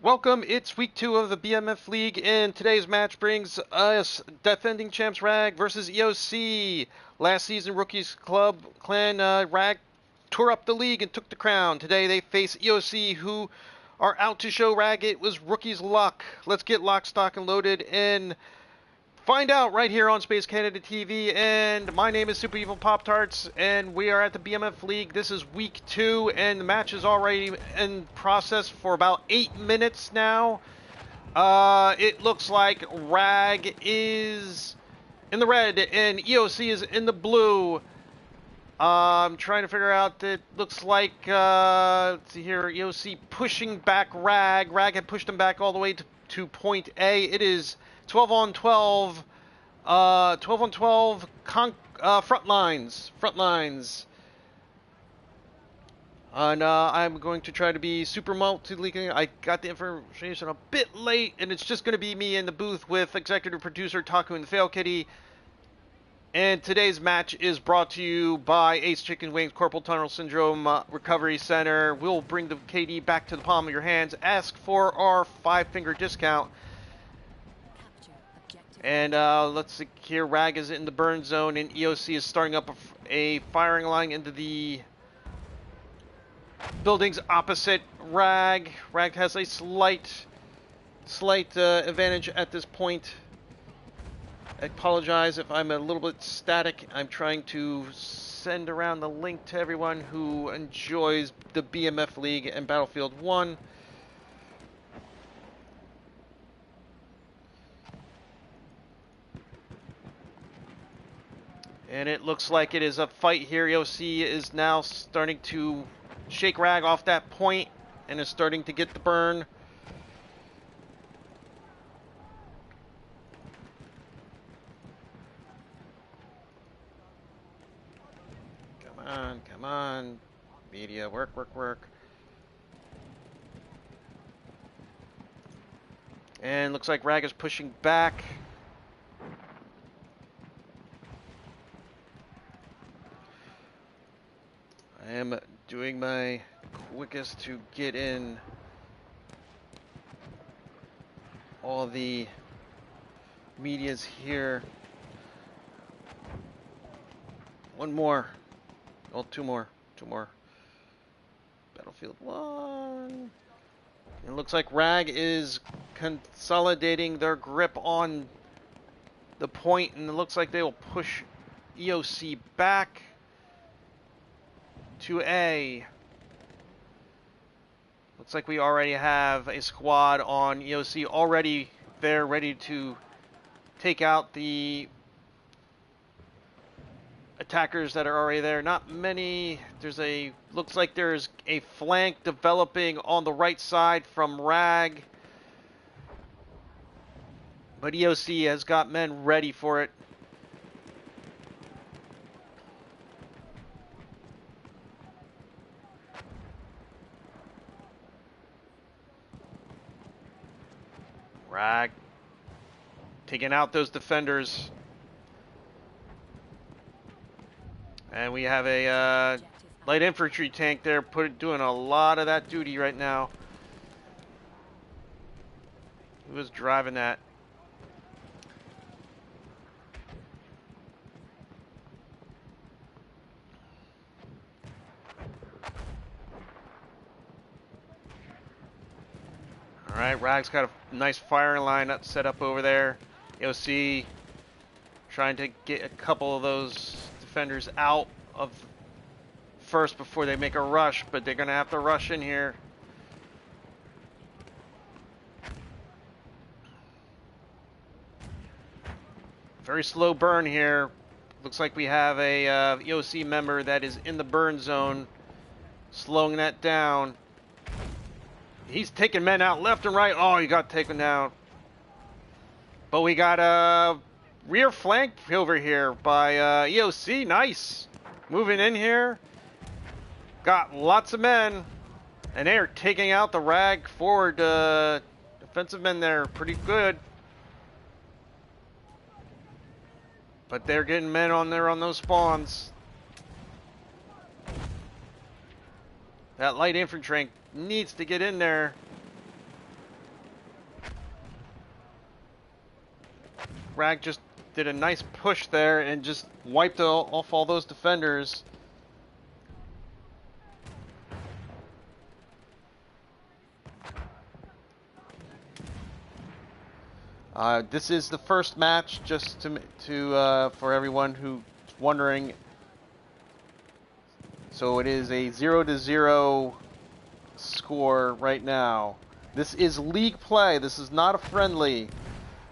Welcome, it's week 2 of the BMF League, and today's match brings us defending champs Rag versus EoC. Last season, Rookies Club clan Rag tore up the league and took the crown. Today they face EoC, who are out to show Rag it was Rookies' luck. Let's get lock, stock, and loaded and find out right here on Space Canada TV. And my name is Super Evil Pop Tarts, and we are at the BMF League. This is week 2, and the match is already in process for about 8 minutes now. It looks like Rag is in the red and EoC is in the blue. I'm trying to figure out. It looks like let's see here, EoC pushing back Rag. Rag had pushed him back all the way to point A. It is 12 on 12. 12 on 12 front lines. And I'm going to try to be super multi-leaking. I got the information a bit late, and it's just going to be me in the booth with executive producer Taku and the Fail Kitty. And today's match is brought to you by Ace Chicken Wings Corporal Tunnel Syndrome Recovery Center. We'll bring the KD back to the palm of your hands. Ask for our 5-finger discount. And let's see here. Rag is in the burn zone, and EoC is starting up a firing line into the buildings opposite Rag. Rag has a slight advantage at this point. I apologize if I'm a little bit static. I'm trying to send around the link to everyone who enjoys the BMF League and Battlefield 1. And it looks like it is a fight here. EoC is now starting to shake Rag off that point and is starting to get the burn. Come on. Media, work. And looks like Rag is pushing back. I am doing my quickest to get in all the medias here. One more. Oh, two more. Battlefield 1. It looks like Rag is consolidating their grip on the point, and it looks like they will push EoC back to A. Looks like we already have a squad on EoC already there, ready to take out the attackers that are already there. Not many. Looks like there's a flank developing on the right side from Rag, but EoC has got men ready for it. Rag taking out those defenders. And we have a light infantry tank there doing a lot of that duty right now. Who was driving that? Alright, Rag's got a nice firing line set up over there. EoC trying to get a couple of those defenders out of first before they make a rush, but they're going to have to rush in here. Very slow burn here. Looks like we have a EoC member that is in the burn zone, slowing that down. He's taking men out left and right. Oh, he got taken down. But we got a rear flank over here by EoC. Nice. Moving in here. Got lots of men. And they are taking out the Rag forward defensive men there. Pretty good. But they're getting men on there on those spawns. That light infantry needs to get in there. Rag just did a nice push there and just wiped off all those defenders. This is the first match, just for everyone who's wondering. So it is a 0-0 score right now. This is league play. This is not a friendly.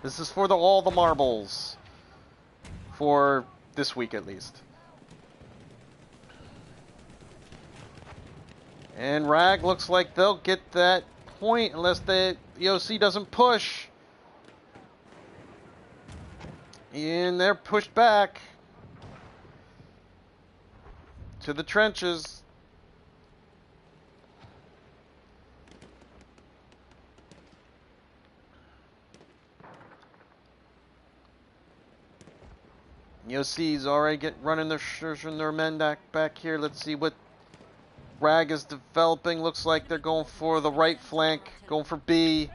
This is for all the marbles. For this week at least. And Rag looks like they'll get that point unless the EoC doesn't push. And they're pushed back to the trenches. EoC's already running their men back here. Let's see what Rag is developing. Looks like they're going for the right flank, going for B.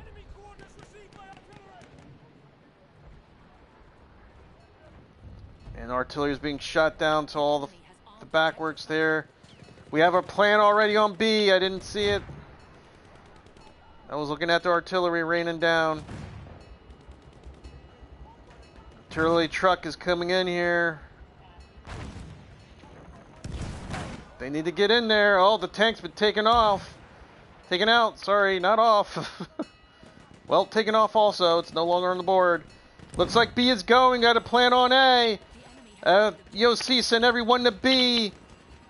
And artillery is being shot down to all the backworks there. We have our plan already on B. I didn't see it. I was looking at the artillery raining down. Artillery truck is coming in here. They need to get in there. Oh, the tank's been taken off. Taken out. Sorry, not off. Well, taken off also. It's no longer on the board. Looks like B is going. Got a plan on A. EoC sent everyone to B.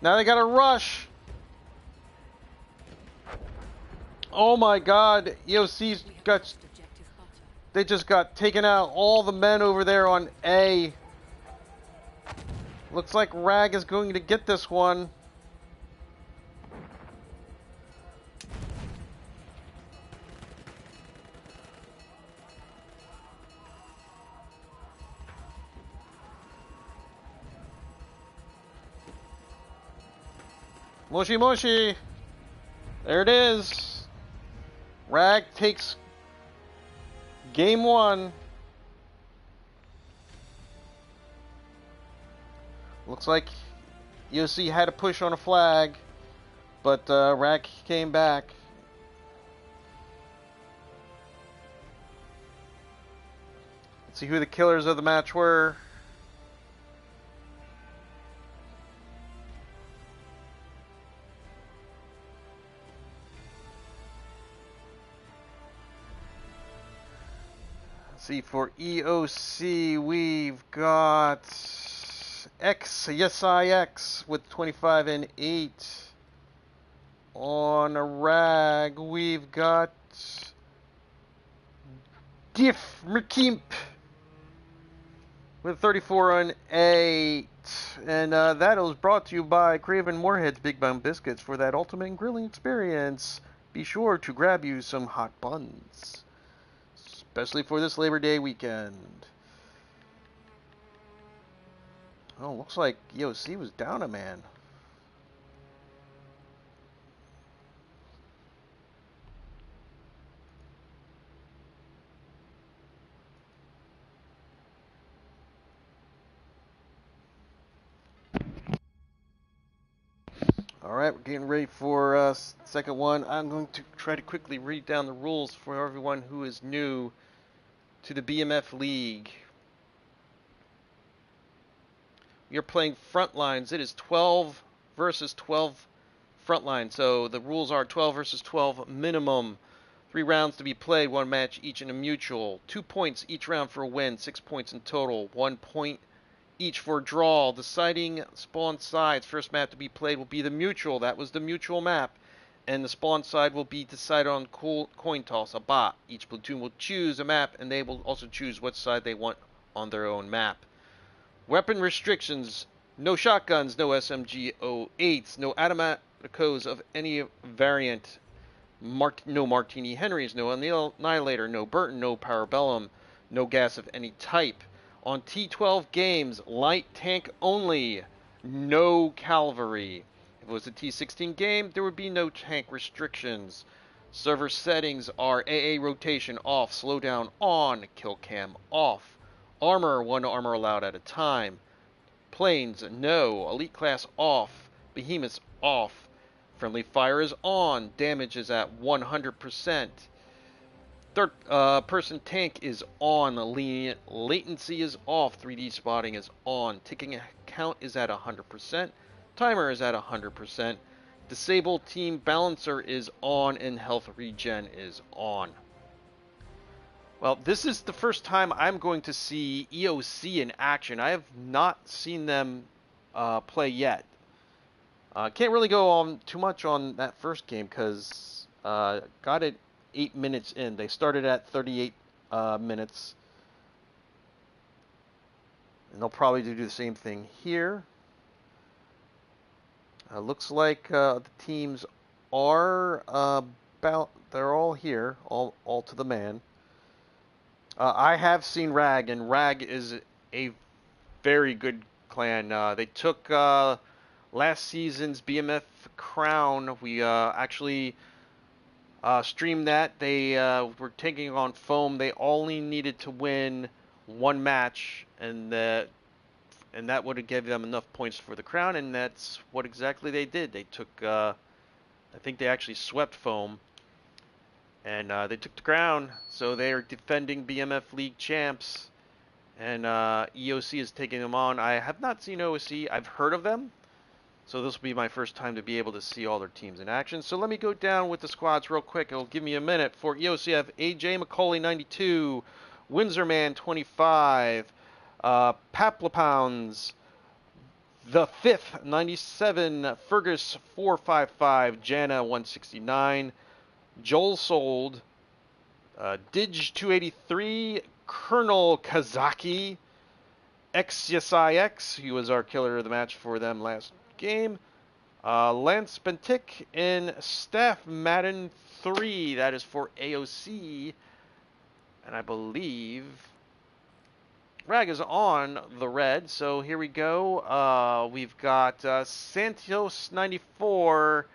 Now they got to rush. Oh my God. EoC's got... They just got taken out. All the men over there on A. Looks like Rag is going to get this one. Moshi Moshi! There it is. Rag takes game one. Looks like EoC had a push on a flag, but Rag came back. Let's see who the killers of the match were. See, for EoC, we've got X, yes I X, with 25 and 8. On a Rag, we've got Diff Merkimp with 34 and 8. And that was brought to you by Craven Moorhead's Big Bun Biscuits for that ultimate grilling experience. Be sure to grab you some hot buns, especially for this Labor Day weekend. Oh, looks like EoC was down a man. Alright, we're getting ready for second one. I'm going to try to quickly read down the rules for everyone who is new to the BMF League. We are playing front lines. It is 12 versus 12 front line. So the rules are 12 versus 12 minimum. 3 rounds to be played, 1 match each in a mutual. 2 points each round for a win, 6 points in total. 1 point each for a draw. Deciding spawn sides. First map to be played will be the mutual. That was the mutual map. And the spawn side will be decided on coin toss, a bot. Each platoon will choose a map, and they will also choose what side they want on their own map. Weapon restrictions: no shotguns, no SMG-08s, no automaticos of any variant, no Martini Henrys, no Annihilator, no Burton, no Parabellum, no gas of any type. On T12 games, light tank only, no cavalry. If it was a T16 game, there would be no tank restrictions. Server settings are AA rotation off, slowdown on, kill cam off. Armor, 1 armor allowed at a time. Planes, no. Elite class off. Behemoths off. Friendly fire is on. Damage is at 100%. Third person tank is on. Latency is off. 3D spotting is on. Ticking count is at 100%. Timer is at 100%. Disable team balancer is on, and health regen is on. Well, this is the first time I'm going to see EoC in action. I have not seen them play yet. Can't really go on too much on that first game because got it 8 minutes in. They started at 38 minutes. And they'll probably do the same thing here. Looks like the teams are they're all here, all to the man. I have seen Rag, and Rag is a very good clan. They took last season's BMF crown. We actually streamed that. They were taking on Foam. They only needed to win 1 match, and that would have given them enough points for the crown, and that's what exactly they did. They took, I think they actually swept Foam, and they took the crown, so they are defending BMF League champs, and EoC is taking them on. I have not seen EoC. I've heard of them, so this will be my first time to be able to see all their teams in action. So let me go down with the squads real quick. It'll give me a minute. For EoC, I have AJ McCauley, 92, Windsorman, 25, Paplapounds, the 5th, 97, Fergus, 455, Jana, 169, Joel Sold, Dig, 283, Colonel Kazaki, XSIX, he was our killer of the match for them last game, Lance Bentic, and Staff Madden 3, that is for AoC, and I believe Rag is on the red, so here we go. We've got Santos 94,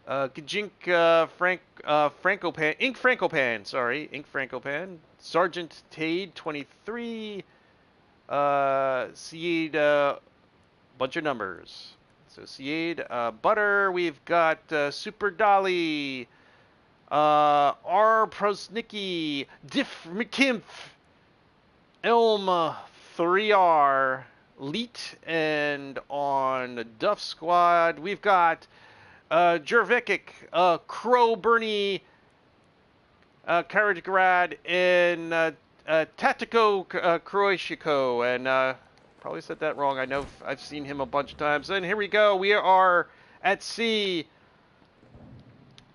Gajink Frankopan, Ink Frankopan, Sergeant Tade 23, Seed, bunch of numbers. So Seed, Butter, we've got Super Dolly, R. Prosnicki, Diff McKimpf, Elm 3R, Leet, and on Duff Squad, we've got Jervikic, Crow Bernie, Karagrad, and Tatico Croatico, and probably said that wrong. I know I've seen him a bunch of times. And here we go. We are at sea.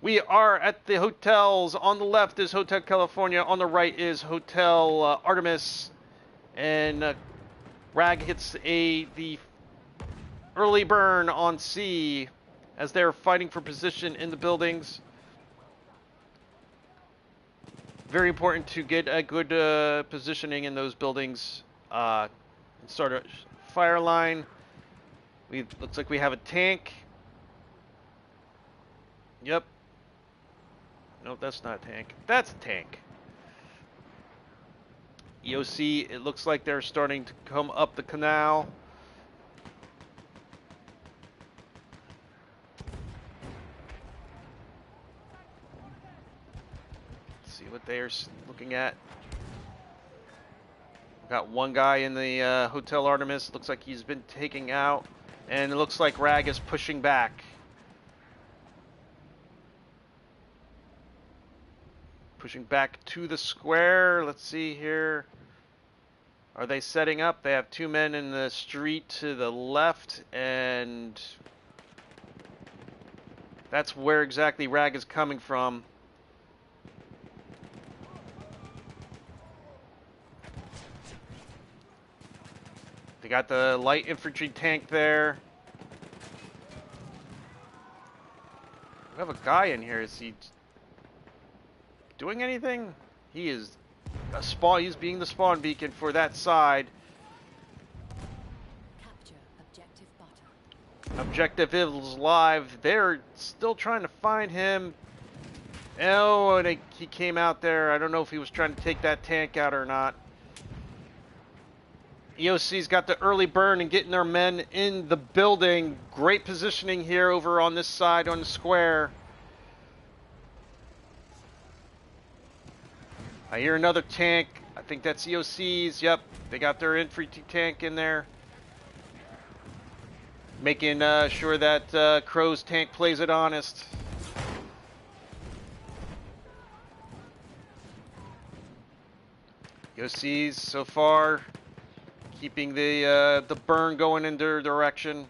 We are at the hotels. On the left is Hotel California. On the right is Hotel Artemis. And Rag hits the early burn on C as they're fighting for position in the buildings. Very important to get a good positioning in those buildings. Start a fire line. Looks like we have a tank. Yep. No, that's not a tank. That's a tank. EoC, it looks like they're starting to come up the canal. Let's see what they're looking at. Got one guy in the Hotel Artemis. Looks like he's been taken out. And it looks like Rag is pushing back. Pushing back to the square. Let's see here. Are they setting up? They have 2 men in the street to the left, and that's where exactly Rag is coming from. They got the light infantry tank there. We have a guy in here. Is he doing anything? He is a spawn. He's being the spawn beacon for that side. Capture objective butter. Objective is live. They're still trying to find him. Oh, and he came out there. I don't know if he was trying to take that tank out or not. EoC's got the early burn and getting their men in the building. Great positioning here over on this side on the square. I hear another tank. I think that's EoC's. Yep, they got their infantry tank in there. Making sure that Crow's tank plays it honest. EoC's so far keeping the burn going in their direction.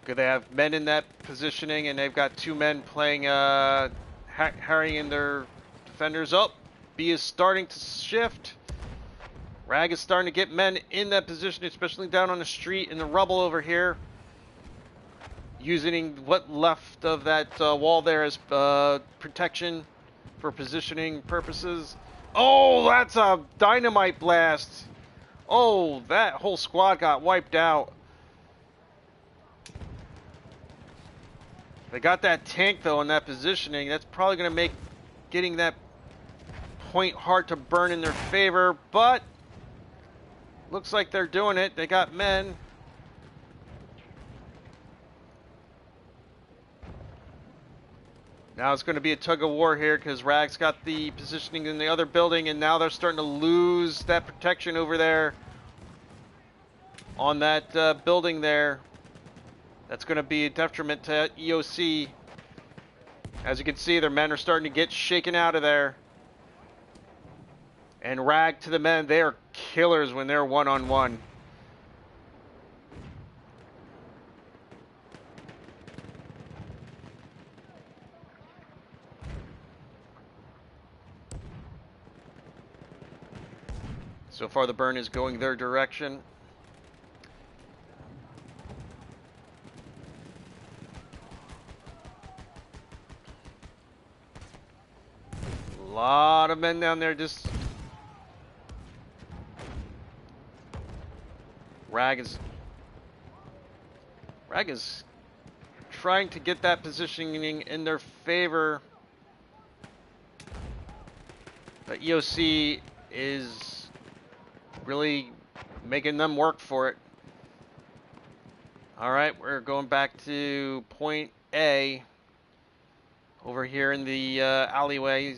Good, they have men in that positioning, and they've got two men playing harrying their defenders up. B is starting to shift. Rag is starting to get men in that position, especially down on the street in the rubble over here. Using what left of that wall there as protection for positioning purposes. Oh, that's a dynamite blast. Oh, that whole squad got wiped out. They got that tank, though, in that positioning. That's probably going to make getting that point hard to burn in their favor, but looks like they're doing it. They got men. Now it's going to be a tug of war here because Rag's got the positioning in the other building, and now they're starting to lose that protection over there on that building there. That's going to be a detriment to EoC. As you can see, their men are starting to get shaken out of there. And Rag to the men, they are killers when they're one-on-one. So far the burn is going their direction. A lot of men down there just... Rag is trying to get that positioning in their favor. But EoC is really making them work for it. Alright, we're going back to point A over here in the alleyway.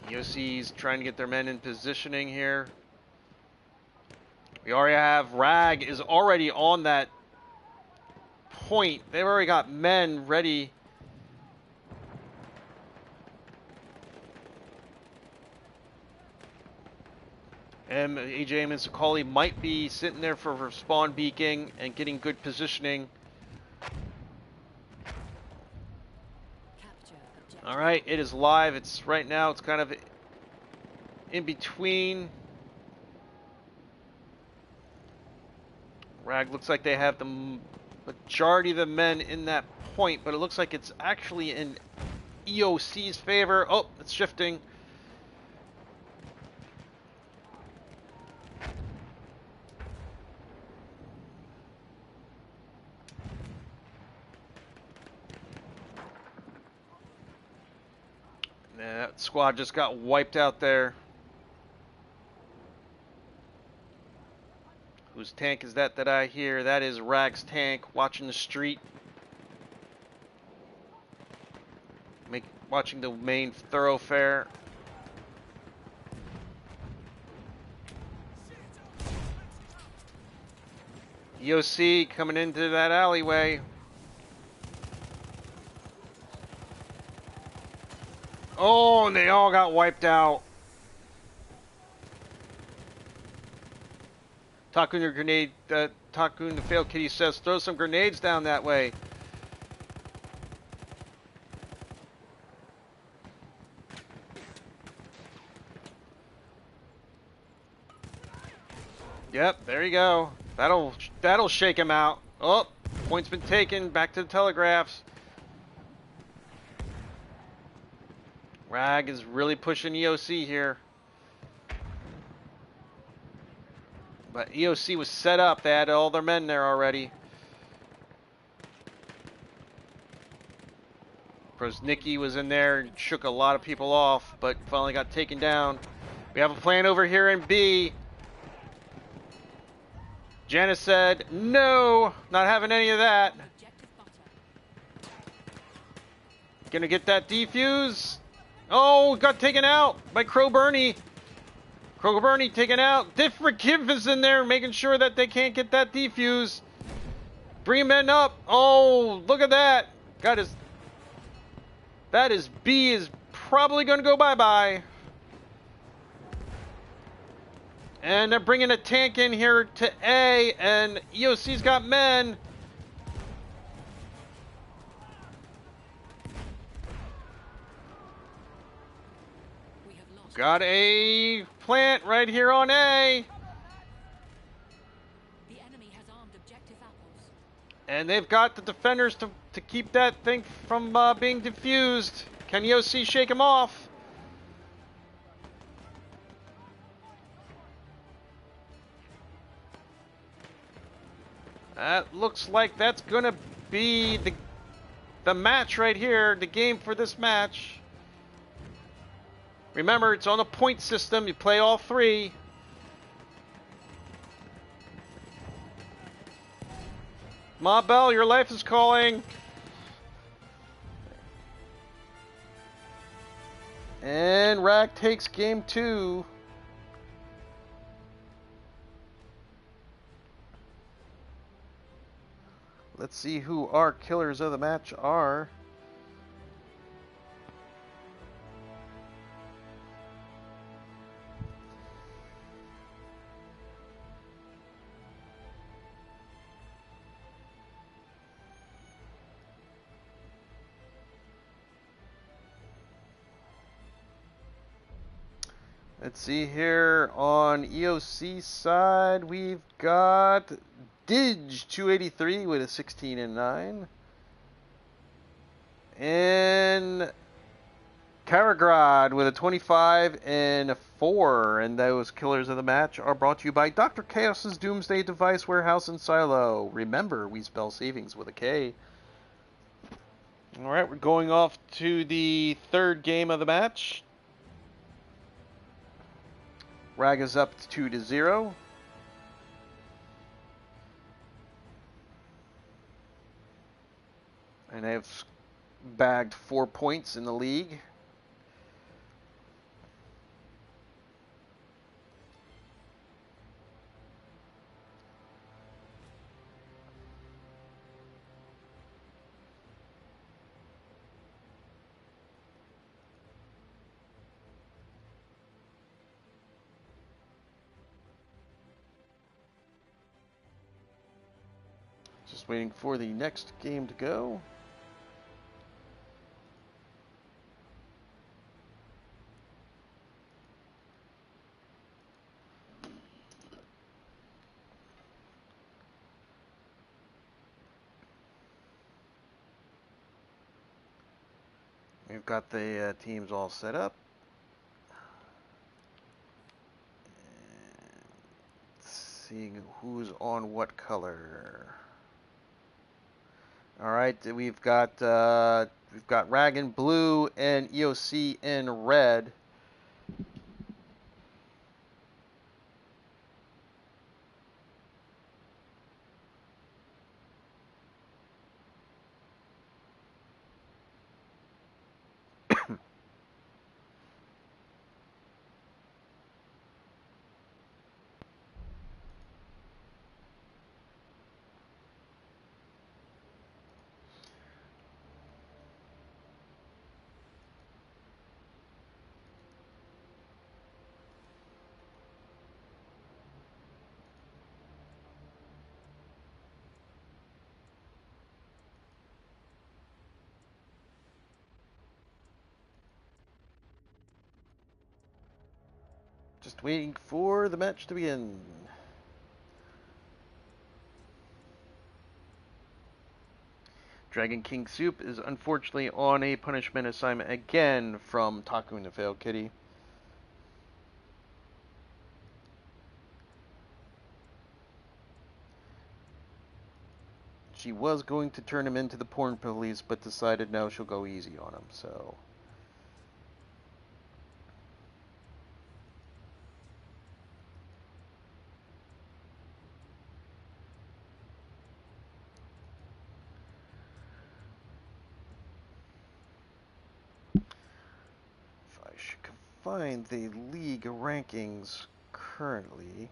EoC's trying to get their men in positioning here. We already have Rag is already on that point. They've already got men ready. And AJ and Sakali might be sitting there for spawn beaking and getting good positioning. All right, it is live. It's right now. It's kind of in between. Rag looks like they have the majority of the men in that point, but it looks like it's actually in EoC's favor. Oh, it's shifting. That squad just got wiped out there. Whose tank is that I hear? That is Rag's tank watching the street. Watching the main thoroughfare. EoC coming into that alleyway. Oh, and they all got wiped out. Takun your grenade, Takun the failed kitty says, throw some grenades down that way. Yep, there you go. That'll shake him out. Oh, point's been taken. Back to the telegraphs. Rag is really pushing EoC here. But EoC was set up. They had all their men there already. Nikki was in there and shook a lot of people off, but finally got taken down. We have a plan over here in B. Janice said, no, not having any of that. Objective butter. Gonna get that defuse. Oh, got taken out by Crow Bernie. Crow Bernie taken out. Different Kiv is in there making sure that they can't get that defuse. Bring men up. Oh, look at that. Got his... That is B is probably going to go bye-bye. And they're bringing a tank in here to A, and EoC's got men. We have lost. Got a plant right here on A. The enemy has armed objective apples. And they've got the defenders to keep that thing from being diffused. Can EoC shake him off? That looks like that's going to be the match right here, the game for this match. Remember, it's on a point system. You play all three. Ma Bell, your life is calling. And Rag takes game 2. Let's see who our killers of the match are. Let's see here on EoC side, we've got Didge 283 with a 16 and 9. And Karagrad with a 25 and a 4. And those killers of the match are brought to you by Dr. Chaos's Doomsday Device Warehouse and Silo. Remember, we spell savings with a K. Alright, we're going off to the third game of the match. Rag is up 2-0. And they've bagged 4 points in the league. Just waiting for the next game to go. We've got the teams all set up. Seeing who's on what color. All right, we've got Rag in blue and EoC in red. Just waiting for the match to begin. Dragon King Soup is unfortunately on a punishment assignment again from Taku and the Failed Kitty. She was going to turn him into the porn police, but decided no, she'll go easy on him, so... If I should find the league rankings currently...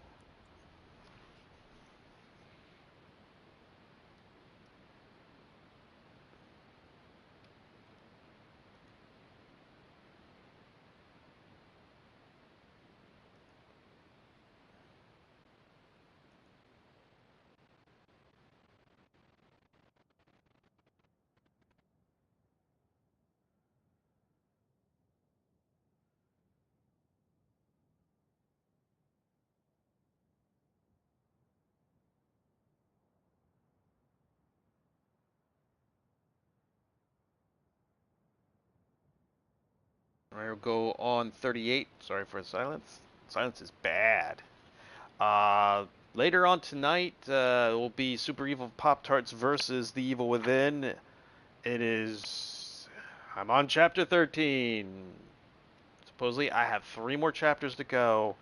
I'll go on 38. Sorry for the silence. Silence is bad. Later on tonight, it will be Super Evil Pop-Tarts versus The Evil Within. It is... I'm on chapter 13. Supposedly, I have 3 more chapters to go,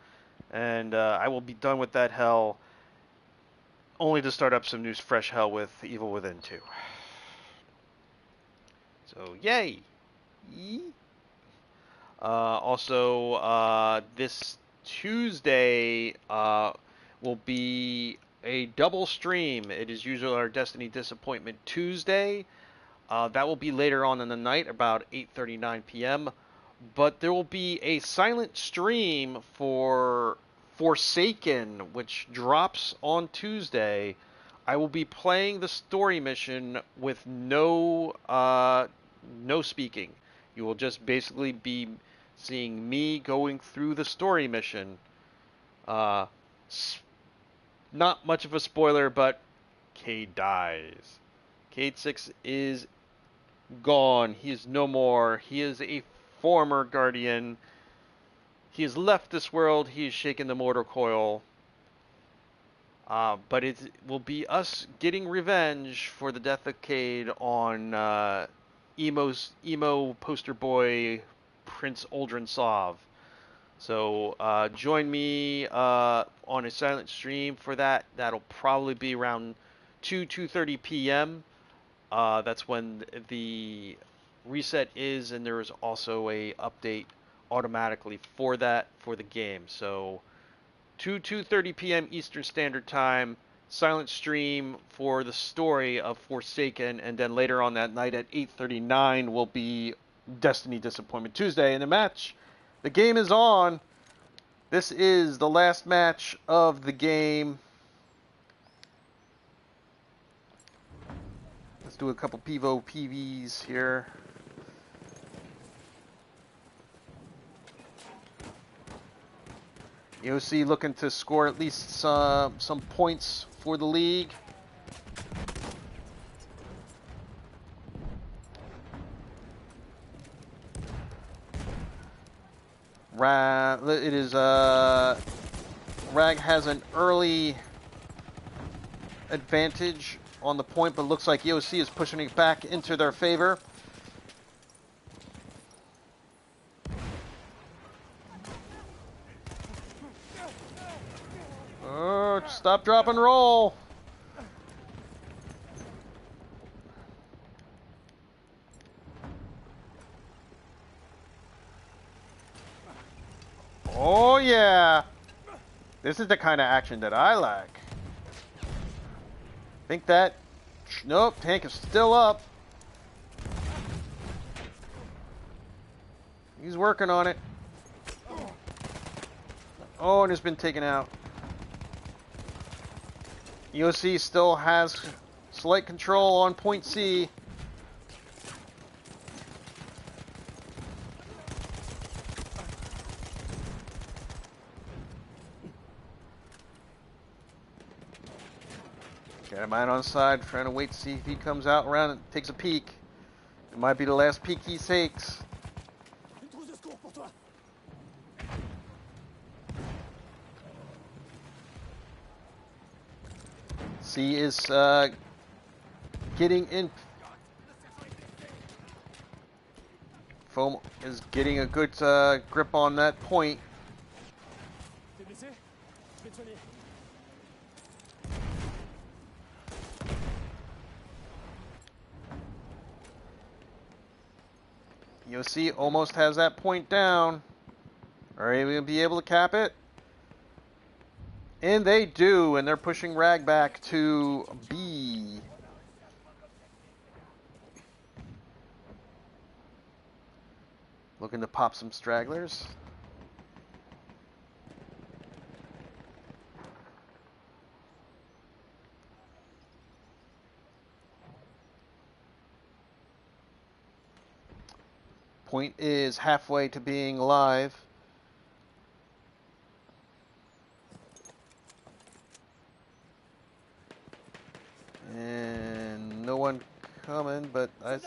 and I will be done with that hell, only to start up some new fresh hell with Evil Within 2. So, yay! Also, this Tuesday will be a double stream. It is usually our Destiny Disappointment Tuesday. That will be later on in the night, about 8:39 p.m. But there will be a silent stream for Forsaken, which drops on Tuesday. I will be playing the story mission with no speaking. You will just basically be seeing me going through the story mission. Not much of a spoiler, but Cade dies. Cade 6 is gone. He is no more. He is a former Guardian. He has left this world. He has shaken the mortal coil. But it will be us getting revenge for the death of Cade on emo poster boy Prince Uldren Sov. So join me on a silent stream for that. That'll probably be around 2:30 p.m. That's when the reset is, and there is also a update automatically for that for the game. So 2:30 p.m. Eastern Standard Time, silent stream for the story of Forsaken, and then later on that night at 8:39 will be Destiny Disappointment Tuesday. And the game is on. This is the last match of the game. Let's do a couple PvPs here. EoC looking to score at least some points for the league. Rag has an early advantage on the point, but looks like EoC is pushing it back into their favor. Oh, stop, drop, and roll. Oh, yeah. This is the kind of action that I like. Think that... Nope, tank is still up. He's working on it. Oh, and it's been taken out. EoC still has slight control on point C. Got a mine on the side, trying to wait to see if he comes out around and takes a peek. It might be the last peek he takes. C is getting in. Foam is getting a good grip on that point. EoC almost has that point down. Are they going to be able to cap it? And they do, and they're pushing Rag back to B. Looking to pop some stragglers. Point is halfway to being live. And no one coming, but I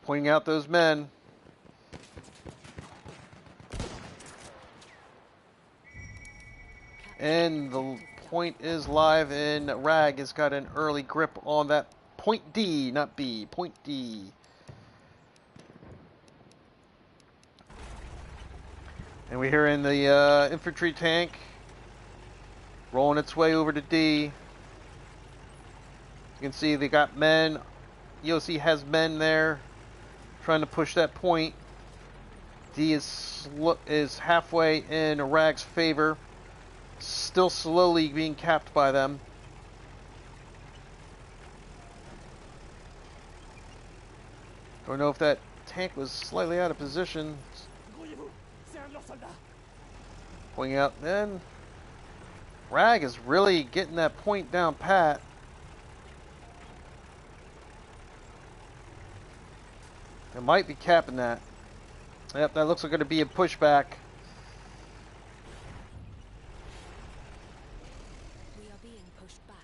pointing out those men. And the point is live, and Rag has got an early grip on that point D, not B, point D. And we're here in the infantry tank, rolling its way over to D. You can see they got men. EoC has men there, trying to push that point. D is halfway in Rag's favor. Still slowly being capped by them. Don't know if that tank was slightly out of position. Pointing out then. Rag is really getting that point down pat. They might be capping that. Yep, that looks like going to be a pushback. We are being pushed back.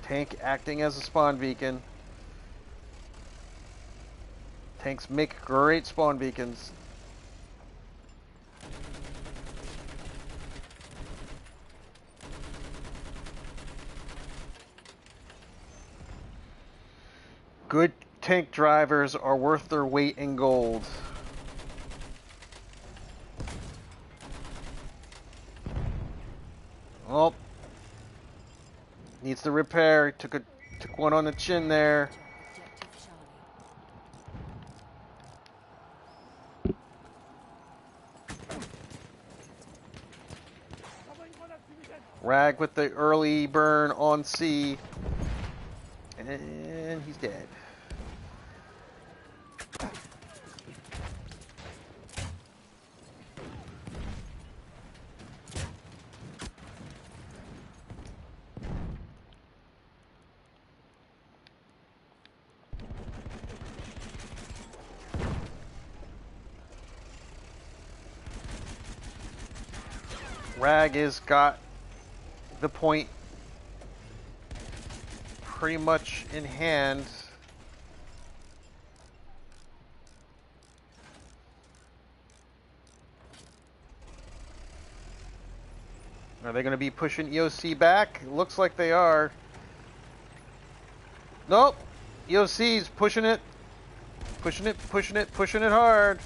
Tank acting as a spawn beacon. Tanks make great spawn beacons. Good tank drivers are worth their weight in gold. Oh, needs to repair. Took one on the chin there. Objective Charlie. Rag with the early burn on C. And he's dead. Rag has got the point pretty much in hand. Are they going to be pushing EoC back? Looks like they are. Nope. EoC's pushing it. Pushing it, pushing it, pushing it hard.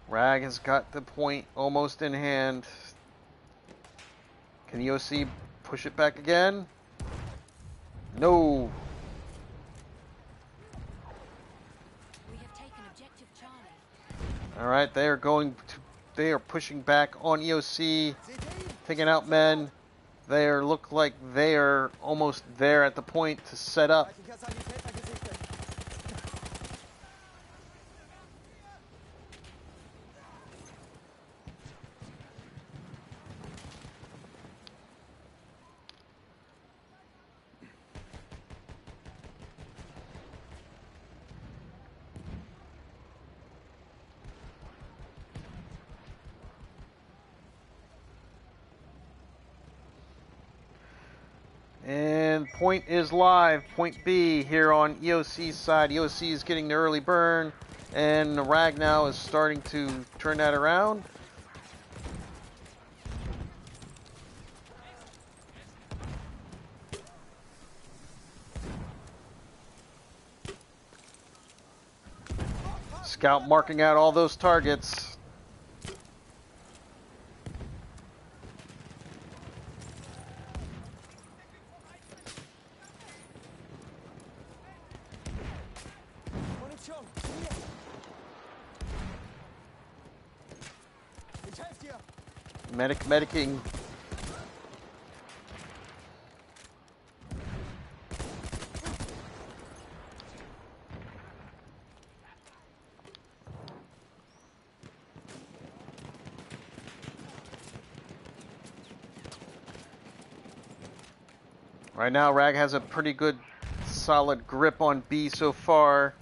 Rag has got the point almost in hand. Can EoC push it back again? No. We have taken objective Charlie. All right, they are pushing back on EoC, taking out men. They look like they are almost there at the point to set up. point is live. Point B here on EoC's side. EoC is getting the early burn, and Rag now is starting to turn that around. Scout marking out all those targets. Medicing. Right now, Rag has a pretty good, solid grip on B so far.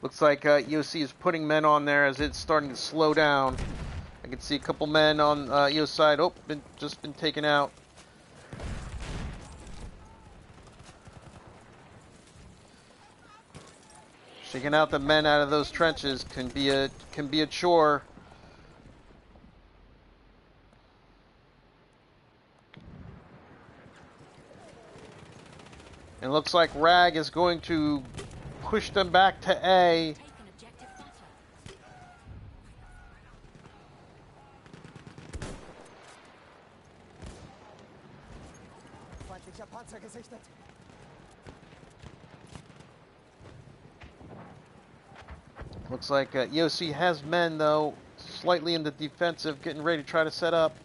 Looks like EoC is putting men on there as it's starting to slow down. I can see a couple men on EO's side. Oh, just been taken out. Shaking out the men out of those trenches can be a chore. And it looks like Rag is going to push them back to A. Looks like EoC has men, though, slightly in the defensive, getting ready to try to set up.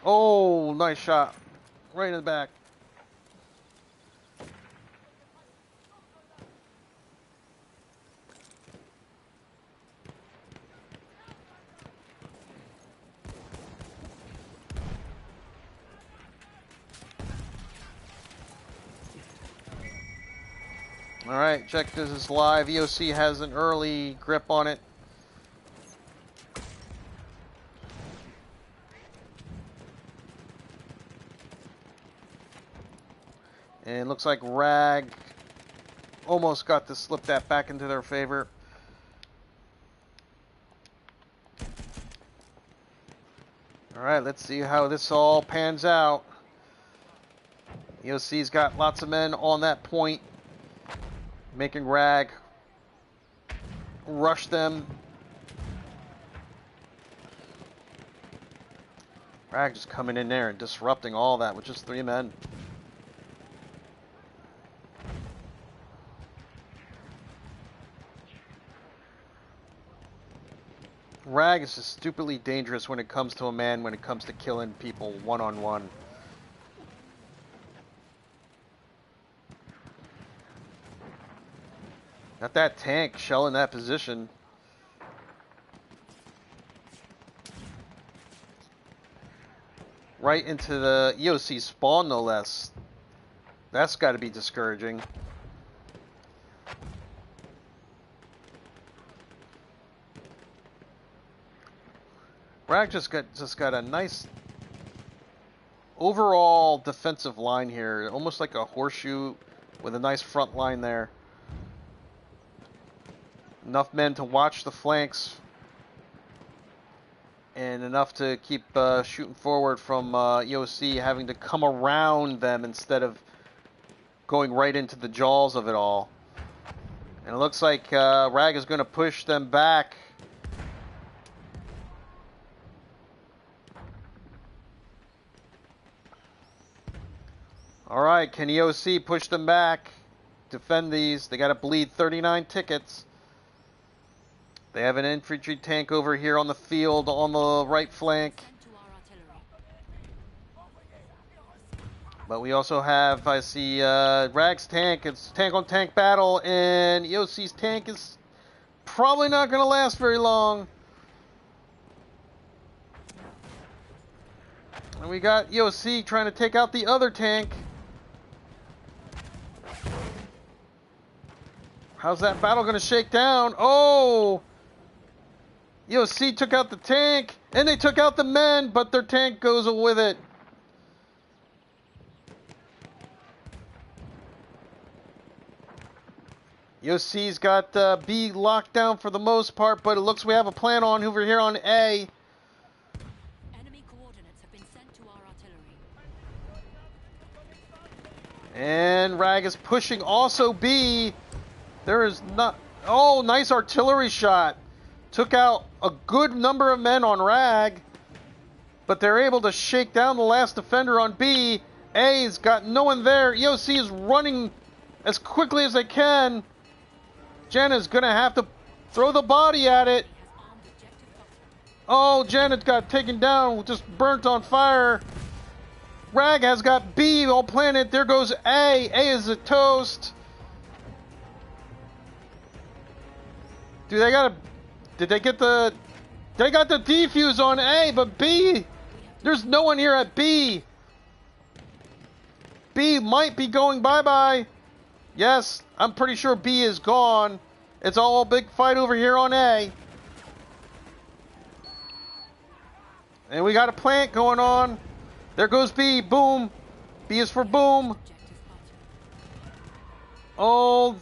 Oh, nice shot. Right in the back. Alright, check this is live. EoC has an early grip on it. And it looks like Rag almost got to slip that back into their favor. Alright, let's see how this all pans out. EoC's got lots of men on that point, making Rag rush them. Rag just coming in there and disrupting all that with just 3 men. Rag is just stupidly dangerous when it comes to a man, when it comes to killing people one-on-one. Got that tank shell in that position. Right into the EoC spawn, no less. That's got to be discouraging. Rag just got a nice overall defensive line here, almost like a horseshoe with a nice front line there. Enough men to watch the flanks, and enough to keep shooting forward from EoC, having to come around them instead of going right into the jaws of it all. And it looks like Rag is going to push them back. Alright, can EoC push them back? Defend these. They got to bleed 39 tickets. They have an infantry tank over here on the field on the right flank. But we also have, I see, Rag's tank. It's tank-on-tank battle, and EoC's tank is probably not going to last very long. And we got EoC trying to take out the other tank. How's that battle going to shake down? Oh! EoC took out the tank, and they took out the men, but their tank goes with it. EoC's got B locked down for the most part, but it looks we have a plan on over here on A. Enemy coordinates have been sent to our artillery. And Rag is pushing also B. There is not... Oh, nice artillery shot. Took out a good number of men on Rag, but they're able to shake down the last defender on B. A's got no one there. EoC is running as quickly as they can. Jenna's going to have to throw the body at it. He has armed objective butter. Oh, Janet got taken down, just burnt on fire. Rag has got B all planted. There goes A. A is a toast. Dude, did they get the... They got the defuse on A, but B... There's no one here at B. B might be going bye-bye. Yes, I'm pretty sure B is gone. It's all a big fight over here on A. And we got a plant going on. There goes B. Boom. B is for boom. Objective butter. Oh,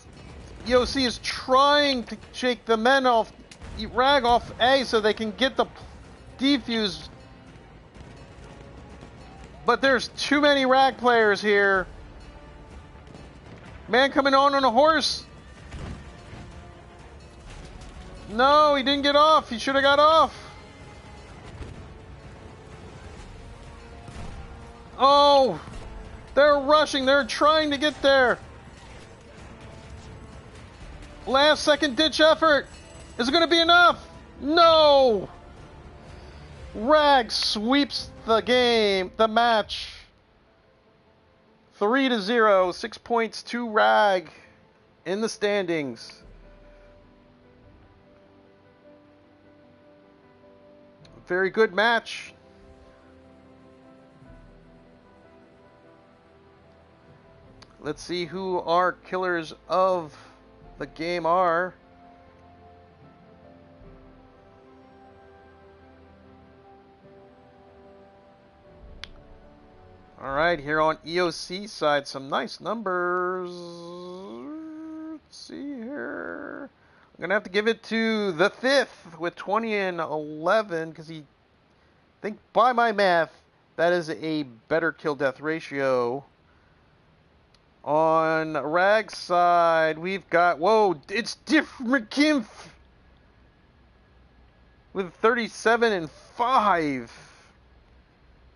EoC is trying to shake the men off, Rag off A so they can get the defuse. But there's too many Rag players here. Man coming on a horse. No, he didn't get off. He should have got off. Oh, they're rushing. They're trying to get there. Last second ditch effort. Is it going to be enough? No. Rag sweeps the game, the match. 3-0, 6 points to Rag in the standings. Very good match. Let's see who our killers of the game are. Alright, here on EoC side, some nice numbers. Let's see here. I'm going to have to give it to the 5th with 20 and 11 because I think by my math, that is a better kill-death ratio. On Rag's side, we've got, whoa, it's different Kimpf with 37 and 5.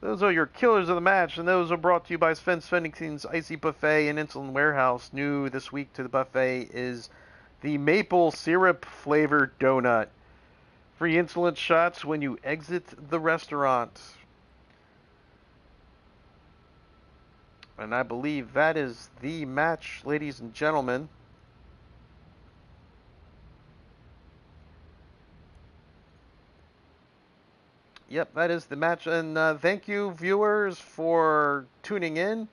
Those are your killers of the match, and those are brought to you by Sven Svenningson's Icy Buffet and Insulin Warehouse. New this week to the buffet is the maple syrup flavored donut. Free insulin shots when you exit the restaurant. And I believe that is the match, ladies and gentlemen. Yep, that is the match. And thank you, viewers, for tuning in.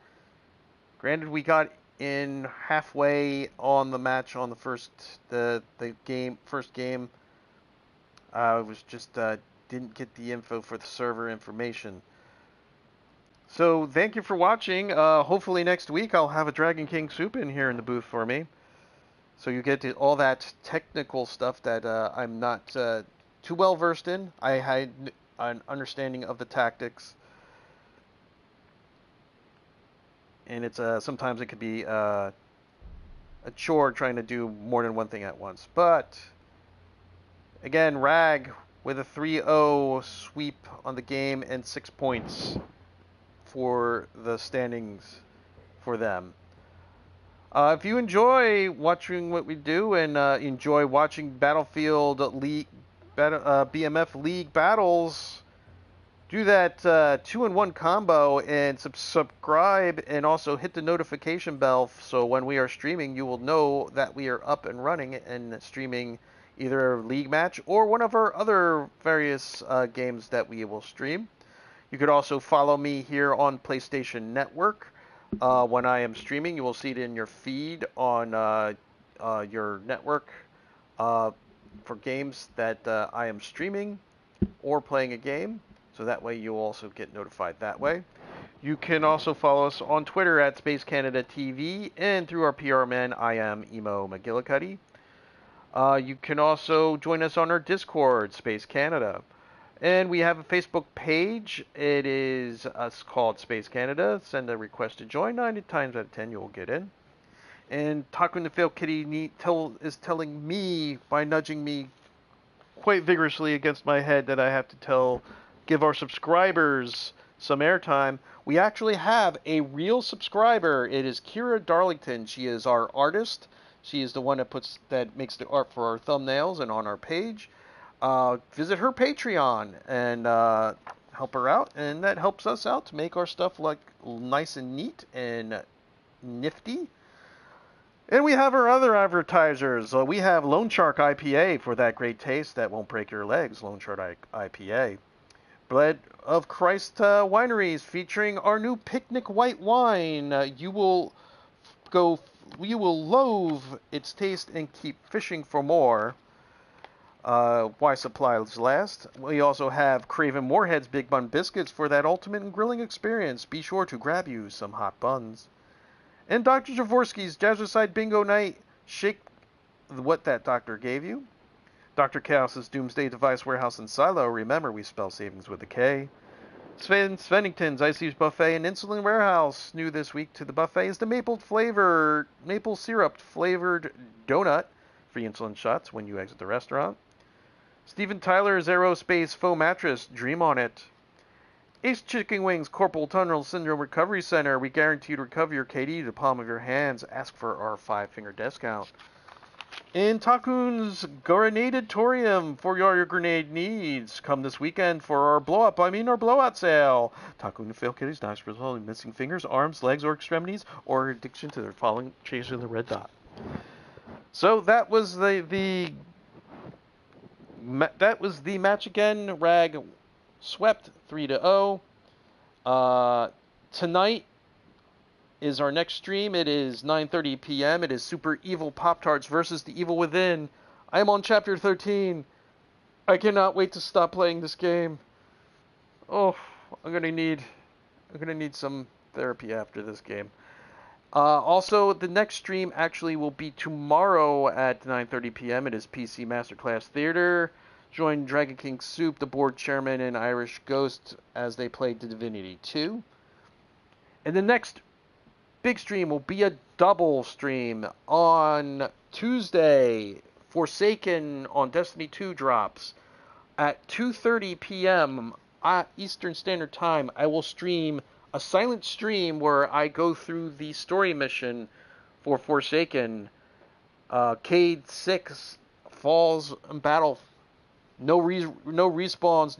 Granted, we got in halfway on the match on the first game. I was just didn't get the info for the server information. So thank you for watching. Hopefully next week I'll have a Dragon King soup in here in the booth for me. So you get to all that technical stuff that I'm not too well versed in. I had an understanding of the tactics. And it's sometimes it could be a chore trying to do more than one thing at once. But again, Rag with a 3-0 sweep on the game and 6 points for the standings for them. If you enjoy watching what we do and enjoy watching Battlefield League, BMF League battles, do that 2-in-1 combo and subscribe and also hit the notification bell so when we are streaming you will know that we are up and running and streaming either a league match or one of our other various games that we will stream. You could also follow me here on PlayStation Network. When I am streaming, you will see it in your feed on your network for games that I am streaming or playing a game. So that way you'll also get notified that way. You can also follow us on Twitter at Space Canada TV and through our PR man, I am Emo McGillicuddy. You can also join us on our Discord, Space Canada. And we have a Facebook page. It is us called Space Canada. Send a request to join. 90 times out of 10 you'll get in. And Talking to Fail Kitty is telling me, by nudging me quite vigorously against my head, that I have to give our subscribers some airtime. We actually have a real subscriber. It is Kira Darlington. She is our artist. She is the one that makes the art for our thumbnails and on our page. Visit her Patreon and help her out, and that helps us out to make our stuff like nice and neat and nifty. And we have our other advertisers. We have Lone Shark IPA for that great taste that won't break your legs. Lone Shark IPA. Blood of Christ Wineries featuring our new Picnic White Wine. You will loathe its taste and keep fishing for more. Why supplies last. We also have Craven Moorhead's Big Bun Biscuits for that ultimate grilling experience. Be sure to grab you some hot buns. And Dr. Jaworski's Jazzercise Bingo Night. Shake what that doctor gave you. Dr. Chaos's Doomsday Device Warehouse and Silo. Remember, we spell savings with a K. Svennington's Icy's Buffet and Insulin Warehouse. New this week to the buffet is the maple syrup flavored donut. Free insulin shots when you exit the restaurant. Steven Tyler's Aerospace Foam Mattress. Dream on it. Ace Chicken Wings Corporal Tunnel Syndrome Recovery Center. We guarantee to recover your KD to the palm of your hands. Ask for our 5-finger discount. In Takun's Grenadatorium for all your grenade needs. Come this weekend for our blowout sale. Takun Fail Kitty's not resolving missing fingers, arms, legs, or extremities, or addiction to their following change in the red dot. So that was the match again. Rag swept 3-0. Tonight is our next stream. It is 9:30 p.m. It is Super Evil Pop-Tarts versus the Evil Within. I am on Chapter 13. I cannot wait to stop playing this game. Oh, I'm gonna need some therapy after this game. Also, the next stream actually will be tomorrow at 9:30 p.m. It is PC Masterclass Theater. Join Dragon King Soup, the board chairman, and Irish Ghost as they play Divinity 2. And the next big stream will be a double stream on Tuesday. Forsaken on Destiny 2 drops at 2:30 p.m. Eastern Standard Time. I will stream a silent stream where I go through the story mission for Forsaken. Cade 6 falls in battle. No respawns.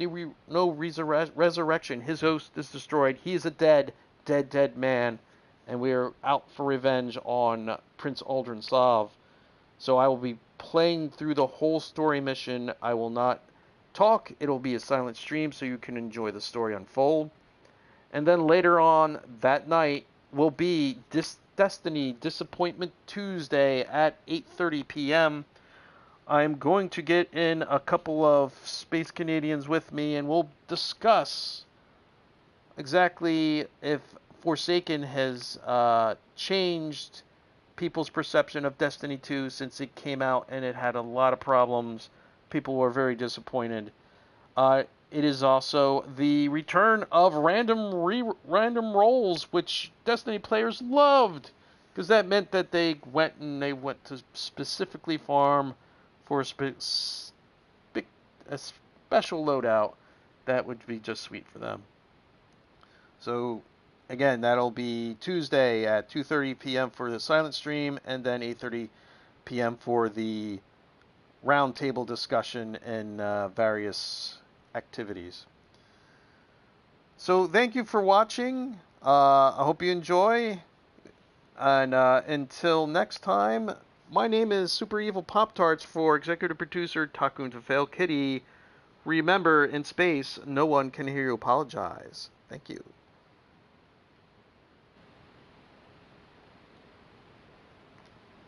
No resurrection. His host is destroyed. He is a dead man. And we are out for revenge on Prince Aldrin Sov. So I will be playing through the whole story mission. I will not talk. It'll be a silent stream so you can enjoy the story unfold. And then later on that night will be Destiny Disappointment Tuesday at 8:30 p.m. I'm going to get in a couple of Space Canadians with me, and we'll discuss exactly if Forsaken has changed people's perception of Destiny 2 since it came out, and it had a lot of problems. People were very disappointed. It is also the return of random rolls, which Destiny players loved, because that meant that they went to specifically farm for a special loadout that would be just sweet for them. So again, that'll be Tuesday at 2:30 p.m. for the silent stream, and then 8:30 p.m. for the roundtable discussion and various activities. So thank you for watching. I hope you enjoy. And until next time, my name is Super Evil Pop-Tarts for executive producer Takun to Fail Kitty. Remember, in space, no one can hear you apologize. Thank you.